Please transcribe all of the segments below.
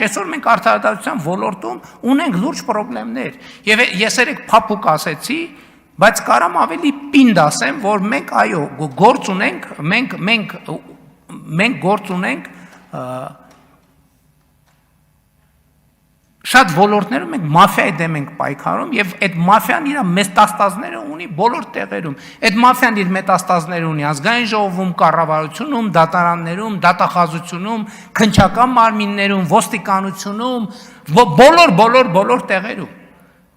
լուրջ, այսօր մենք արդարադատության ոլորտում ունենք լուրջ խնդիրներ, եւ ես երեք փափուկ ասեցի, բայց կարամ ավելի պինդ ասեմ, որ մենք այո, գործ ունենք, մենք գործ ունենք շատ ոլորտներում մենք մաֆիայի դեմ ենք պայքարում եւ այդ մաֆիան իր մետաստազները ունի բոլոր տեղերում։ Այդ մաֆիան իր մետաստազները ունի ազգային ժողովում, կառավարությունում, դատարաններում, դատախազությունում, քննչական մարմիններում, ոստիկանությունում, բոլոր տեղերում։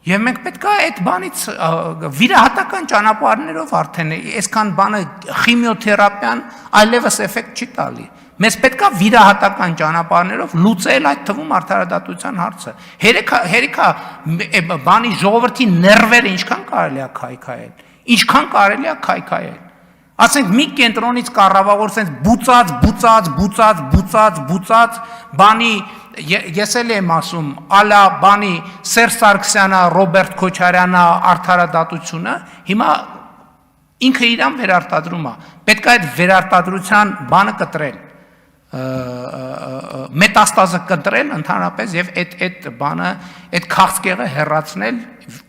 Եվ մենք պետք է այդ բանից վիրահատական ճանապարհներով արդեն այսքան բանը քիմիոթերապիան այլևս էֆեկտ չի տալի։ Մեզ պետք է վիրահատական ճանապարհներով լուծել այդ թվում արդարադատության հարցը։ Հերիքա բանի ժողովրդի ներվերը ինչքան կարելի է քայքայել։ Ինչքան կարելի է քայքայել։ Ասենք մի կենտրոնից կառավարող բուծած բանի ես էլ եմ ասում ալա բանի Սերժ Սարգսյանը, Ռոբերտ Քոչարյանը արդարադատությունը հիմա ինքը իրան վերարտադրում է։ Պետք է այդ վերարտադրության բանը կտրել, մետաստազը կտրել ընդհանրապես եւ այդ բանը, այդ քաղցկեղը հեռացնել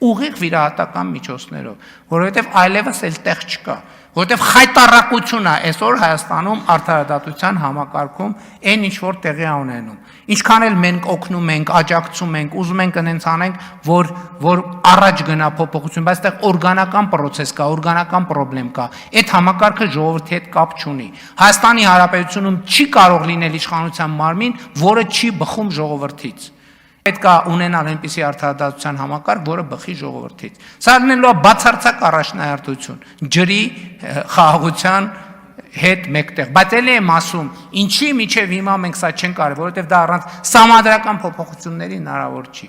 ուղիղ վիրահատական միջոցներով, որովհետեւ այլևս էլ տեղ չկա, որովհետեւ խայտարակություն է այսօր Հայաստանում արդարադատության համակարգում այն ինչ որ տեղի է ունենում։ Ինչքան էլ մենք օգնում ենք, աջակցում ենք, ուզում ենք այնց անենք, որ առաջ գնա փոփոխություն, բայց այդտեղ օրգանական process կա, օրգանական խնդրեմ կա։ Այդ համակարգը ժողովրդի հետ կապ չունի։ Հայաստանի Հանրապետությունում չի կարող լինել իշխանության մարմին, որը չի բխում ժողովրդից։ Պետք է ունենալ այնպիսի արդարադատության համակարգ, որը բխի ժողովրդից։ Սա լինելու է բացարձակ առաջնահերթություն, ջրի խաղաղության հետ մեկտեղ, բայց էլ եմ ասում, ինչի միջև հիմա մենք սա չենք արել, որովհետև դա առանց սահմանադրական փոփոխությունների հնարավոր չի։